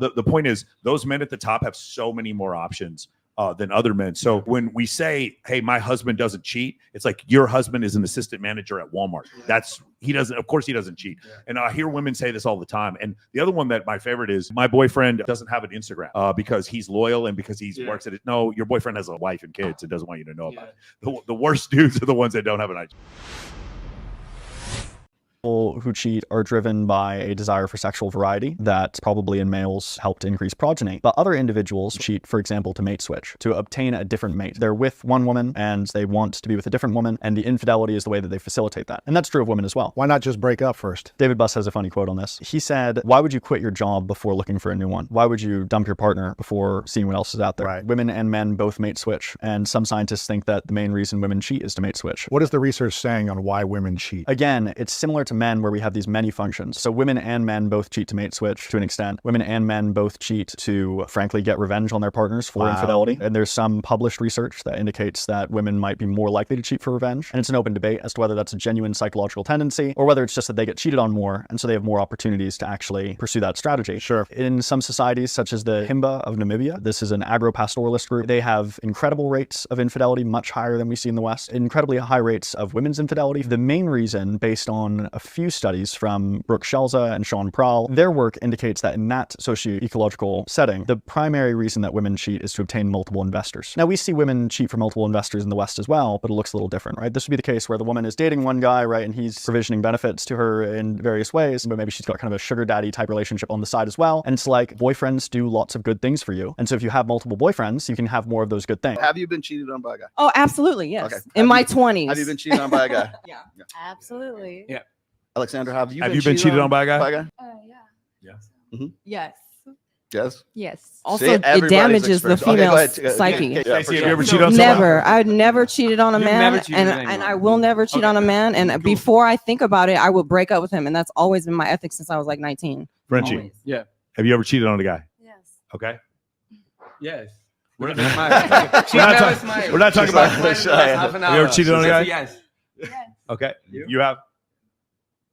The point is, those men at the top have so many more options than other men. So when we say, hey, my husband doesn't cheat, it's like your husband is an assistant manager at Walmart. Of course he doesn't cheat. Yeah. And I hear women say this all the time. And the other one that my favorite is, my boyfriend doesn't have an Instagram because he's loyal and because he works at it. No, your boyfriend has a wife and kids and doesn't want you to know about it. The worst dudes are the ones that don't have an IG. People who cheat are driven by a desire for sexual variety that probably in males help to increase progeny. But other individuals cheat, for example, to mate switch, to obtain a different mate. They're with one woman and they want to be with a different woman, and the infidelity is the way that they facilitate that. And that's true of women as well. Why not just break up first? David Buss has a funny quote on this. He said, why would you quit your job before looking for a new one? Why would you dump your partner before seeing what else is out there? Right. Women and men both mate switch. And some scientists think that the main reason women cheat is to mate switch. What is the research saying on why women cheat? Again, it's similar to men where we have these many functions. So women and men both cheat to mate switch to an extent. Women and men both cheat to, frankly, get revenge on their partners for infidelity. And there's some published research that indicates that women might be more likely to cheat for revenge. And it's an open debate as to whether that's a genuine psychological tendency or whether it's just that they get cheated on more, and so they have more opportunities to actually pursue that strategy. Sure. In some societies, such as the Himba of Namibia, this is an agro-pastoralist group. They have incredible rates of infidelity, much higher than we see in the West. Incredibly high rates of women's infidelity. The main reason, based on a few studies from Brooke Schelze and Sean Prowl, their work indicates that in that socio-ecological setting, the primary reason that women cheat is to obtain multiple investors. Now, we see women cheat for multiple investors in the West as well, but it looks a little different, right? This would be the case where the woman is dating one guy, right, and he's provisioning benefits to her in various ways, but maybe she's got kind of a sugar daddy type relationship on the side as well. And it's like, boyfriends do lots of good things for you. And so if you have multiple boyfriends, you can have more of those good things. Have you been cheated on by a guy? Oh, absolutely, yes. Okay. In my 20s. Have you been cheated on by a guy? Yeah. Absolutely. Yeah. Alexandra, have you been cheated on by a guy? Yeah. Yeah. Yes. Yes. Yes. Also, See, it everybody's damages the experienced. female psyche. Yeah, Stacey, have you ever cheated on someone? Never. I never cheated on a You've man, never cheated on and anyone. I will never cheat on a man. And before I think about it, I will break up with him, and that's always been my ethic since I was like 19. Frenchie, Always. Yeah. have you ever cheated on a guy? Yes. Okay. Yes. We're We're not talking about. Half an Have hour. you ever cheated on a guy? Yes. Yes. Okay. You? You have?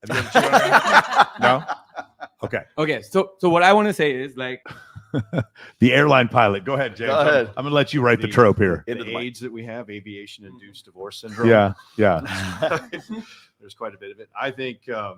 Have you ever cheated on a guy? No? Okay. Okay. So what I want to say is like The airline pilot. Go ahead, James. Go ahead. I'm going to let you write the trope here. Into the mic. AIDS that we have, aviation-induced divorce syndrome. Yeah. There's quite a bit of it. I think I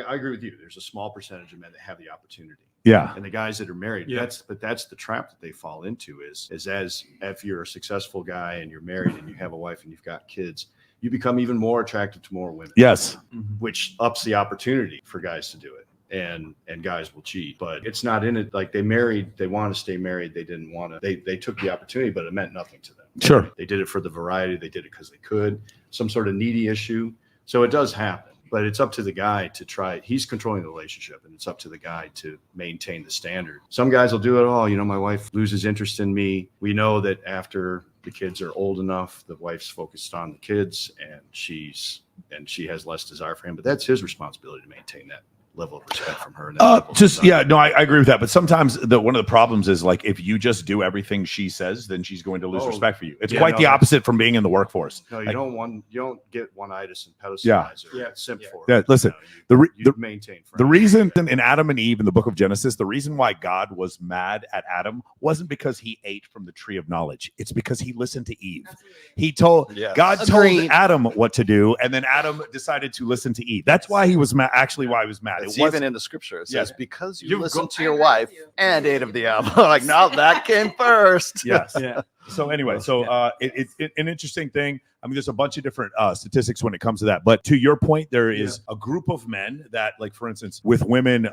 agree with you. There's a small percentage of men that have the opportunity. Yeah. And the guys that are married, Yeah. that's the trap that they fall into is as if you're a successful guy and you're married and you have a wife and you've got kids, you become even more attracted to more women. Yes. Which ups the opportunity for guys to do it. And guys will cheat, but it's not in it. Like they want to stay married. They didn't want to, they took the opportunity, but it meant nothing to them. Sure. They did it for the variety. They did it because they could, some sort of needy issue. So it does happen, but it's up to the guy to try. He's controlling the relationship, and it's up to the guy to maintain the standard. Some guys will do it. Oh, my wife loses interest in me. We know that after the kids are old enough, the wife's focused on the kids and she has less desire for him, but that's his responsibility to maintain that level of respect from her. I agree with that. But sometimes one of the problems is like, if you just do everything she says, then she's going to lose respect for you. It's the opposite from being in the workforce. No, you don't get one-itis and pedestalize or simp for it. Yeah, listen, you maintain the reason in Adam and Eve in the book of Genesis, the reason why God was mad at Adam wasn't because he ate from the tree of knowledge. It's because he listened to Eve. God told Adam what to do, and then Adam decided to listen to Eve. That's why he was mad. Actually, why he was mad. It's even in the scripture. It says, because you listened to your wife and ate of the apple. Like, no, that came first. Yes. Yeah. So anyway, it's an interesting thing. I mean, there's a bunch of different statistics when it comes to that. But to your point, there is a group of men that, like, for instance, with women,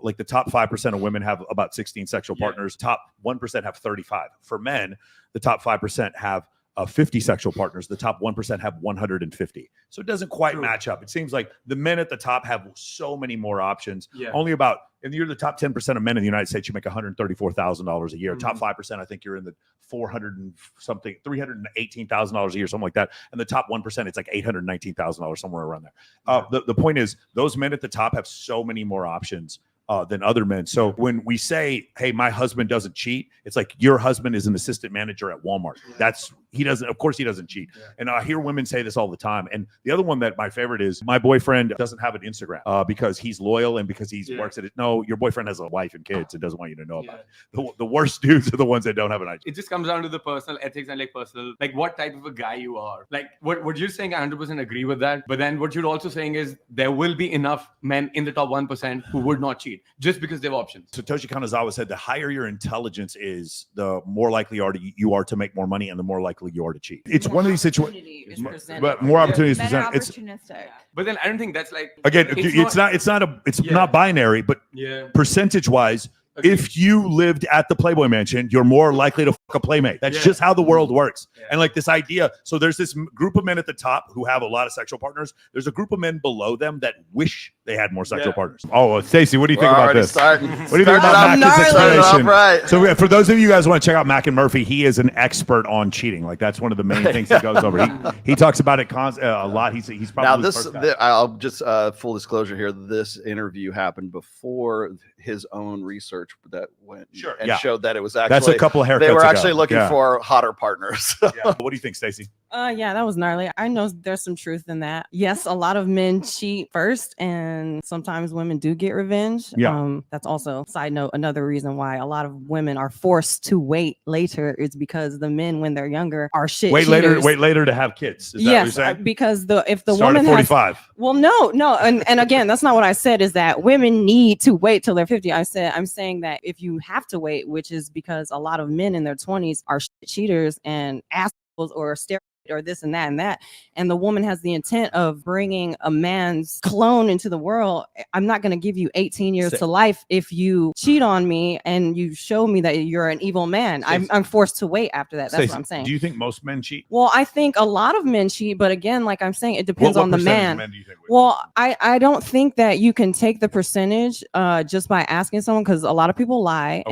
like the top 5% of women have about 16 sexual partners. Top 1% have 35. For men, the top 5% have 50 sexual partners. The top 1% have 150. So it doesn't quite match up. It seems like the men at the top have so many more options. Yeah. Only about, if you're the top 10% of men in the United States, you make $134,000 a year. Top 5%, I think you're in the $318,000 a year, something like that. And the top 1%, it's like $819,000, somewhere around there. The point is, those men at the top have so many more options than other men. So when we say, hey, my husband doesn't cheat, it's like your husband is an assistant manager at Walmart. Of course he doesn't cheat. And I hear women say this all the time. And the other one that my favorite is, my boyfriend doesn't have an Instagram because he's loyal and because he works at it. No, your boyfriend has a wife and kids and doesn't want you to know about it. The worst dudes are the ones that don't have an IG. It just comes down to the personal ethics and like personal, like what type of a guy you are. Like what you're saying, I 100% agree with that. But then what you're also saying is there will be enough men in the top 1% who would not cheat just because they have options. Satoshi Kanazawa said the higher your intelligence is, the more likely you are to make more money and the more likely you are to cheat. It's one of these situations, but more opportunities Men are presented. It's opportunistic. But then I don't think that's like, again, it's not binary, but percentage wise, if you lived at the Playboy Mansion, you're more likely to fuck a playmate. That's just how the world works. And like this idea, so there's this group of men at the top who have a lot of sexual partners. There's a group of men below them that wish they had more sexual partners. Oh, Stacey, what do you think about this? What do you think about Mac's explanation? Right. So for those of you guys who want to check out Mac and Murphy, he is an expert on cheating. Like that's one of the main things he goes over. He talks about it a lot. He's probably now I'll just full disclosure here. This interview happened before his own research that went and showed that it was actually that's a couple of haircuts they were ago. actually looking for hotter partners. What do you think, Stacey? Yeah, that was gnarly. I know there's some truth in that. Yes, a lot of men cheat first, and sometimes women do get revenge. Yeah. That's also, side note, another reason why a lot of women are forced to wait later is because the men, when they're younger, are shit Wait cheaters. later to have kids. Is that what you're saying? Because if the Start woman at 45. no, and again, that's not what I said. Is that women need to wait till they're 50? I'm saying that if you have to wait, which is because a lot of men in their 20s are shit cheaters and assholes or stereotypes or this and that, and the woman has the intent of bringing a man's clone into the world. I'm not going to give you 18 years to life if you cheat on me and you show me that you're an evil man. I'm forced to wait after that. That's what I'm saying. Do you think most men cheat? Well, I think a lot of men cheat, but again, like I'm saying, it depends on the man. Of men do you think would? Well, I don't think that you can take the percentage just by asking someone, because a lot of people lie,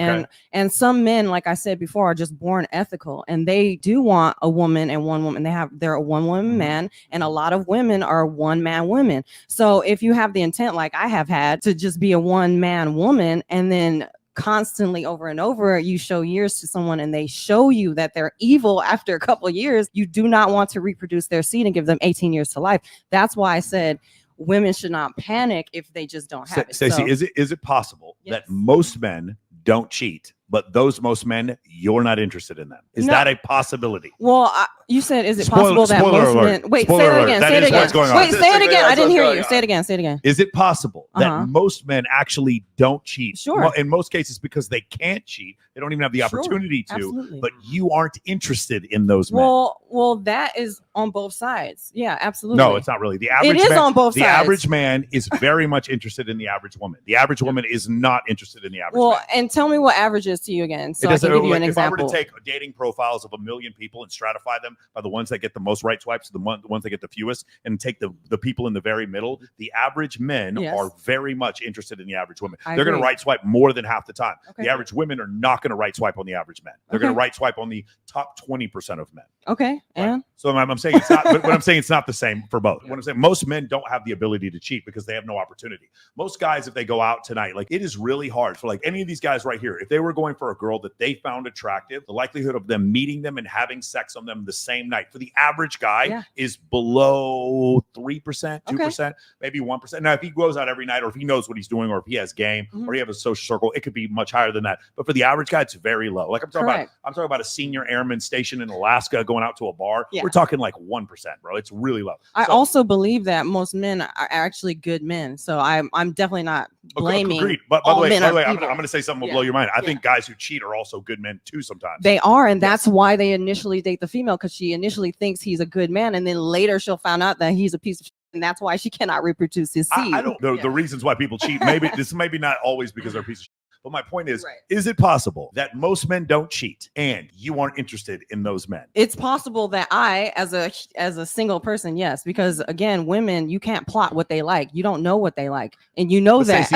and some men, like I said before, are just born ethical, and they do want a woman and one woman. They're a one woman man, and a lot of women are one man women. So if you have the intent, like I have had, to just be a one man woman, and then constantly over and over you show years to someone and they show you that they're evil after a couple of years, you do not want to reproduce their seed and give them 18 years to life. That's why I said women should not panic if they just don't have it. Stacey, is it possible that most men don't cheat, but those most men, you're not interested in them? Is that a possibility? Well, you said, is it possible that most men... Wait, say that again. Say it again. Wait, say it again. I didn't hear you. Say it again. Say it again. Is it possible that most men actually don't cheat? Sure. Well, in most cases, because they can't cheat. They don't even have the opportunity to. Absolutely. But you aren't interested in those men. Well, that is on both sides. Yeah, absolutely. No, it's not really. The average it is man, on both the sides. average man is very much interested in the average woman. The average woman is not interested in the average man. And tell me what average is to you again, so I can give you an example. If I were to take dating profiles of 1 million people and stratify them by the ones that get the most right swipes, the ones that get the fewest, and take the people in the very middle, the average men are very much interested in the average woman. They're going to right swipe more than half the time. Okay. The average women are not going to right swipe on the average men. They're going to right swipe on the top 20% of men. Okay. And so I'm saying it's not, but what I'm saying it's not the same for both. What I'm saying, most men don't have the ability to cheat because they have no opportunity. Most guys, if they go out tonight, like it is really hard for like any of these guys right here. If they were going for a girl that they found attractive, the likelihood of them meeting them and having sex on them the same night for the average guy is below 3%, 2%, maybe 1%. Now, if he goes out every night, or if he knows what he's doing, or if he has game, or he has a social circle, it could be much higher than that. But for the average guy, it's very low. Like I'm talking about a senior airman stationed in Alaska going out to a bar. We're talking like 1%, bro. It's really low. I also believe that most men are actually good men. So I'm definitely not blaming. Agreed. But by the way, I'm evil. going to say something will blow your mind. I think guys who cheat are also good men too sometimes. They are, and that's why they initially date the female, because she initially thinks he's a good man, and then later she'll find out that he's a piece of shit, and that's why she cannot reproduce his seed. I don't know the reasons why people cheat. Maybe this maybe not always because they're a piece of shit. But my point is it possible that most men don't cheat and you aren't interested in those men? It's possible that I, as a single person, yes, because again, women, you can't plot what they like. You don't know what they like, and you know that.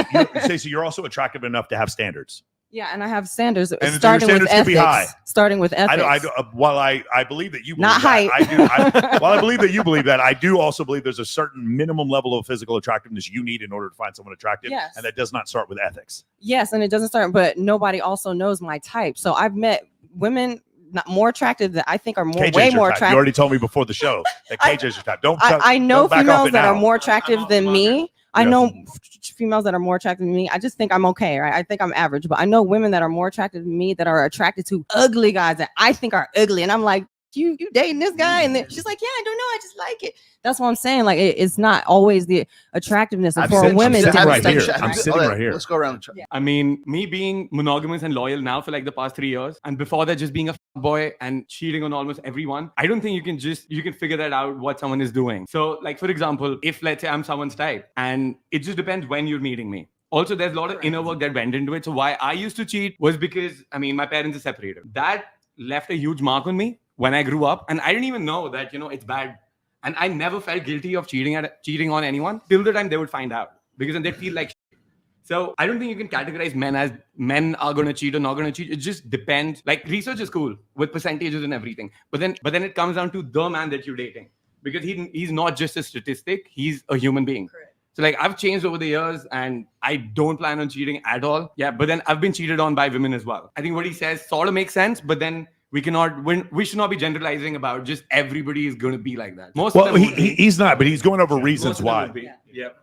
Stacey, you're also attractive enough to have standards. Yeah, and I have standards your starting with standards can be high. ethics. Starting with ethics. While I believe that you believe Not that, height. while I believe that you believe that, I do also believe there's a certain minimum level of physical attractiveness you need in order to find someone attractive, Yes. and that does not start with ethics. Yes, and it doesn't start, but nobody also knows my type. So I've met women not more attractive that I think are KJ's way your more type. attractive. You already told me before the show that KJ's your type. I know don't back off females it that are now. more attractive than me. I Yes. know females that are more attractive than me. I just think I'm okay, right? I think I'm average, but I know women that are more attractive than me that are attracted to ugly guys that I think are ugly. And I'm like, you dating this guy? And then she's like, yeah, I don't know. I just like it. That's what I'm saying. Like, it's not always the attractiveness. And for women, sitting different right here. stuff. I'm sitting right here. Let's go around. I mean, me being monogamous and loyal now for like the past 3 years, and before that, just being a boy and cheating on almost everyone. I don't think you can figure that out what someone is doing. So, like for example, if let's say I'm someone's type, and it just depends when you're meeting me. Also, there's a lot of inner work that went into it. So why I used to cheat was because my parents are separated. That left a huge mark on me when I grew up, and I didn't even know that it's bad. And I never felt guilty of cheating on anyone till the time they would find out, because then they'd feel like shit. So I don't think you can categorize men as men are going to cheat or not going to cheat. It just depends. Like, research is cool with percentages and everything, but then it comes down to the man that you're dating, because he's not just a statistic, he's a human being. Correct. So like, I've changed over the years and I don't plan on cheating at all. Yeah, but then I've been cheated on by women as well. I think what he says sort of makes sense, but then we should not be generalizing about just everybody is going to be like that. He's not, but he's going over reasons why. Yeah.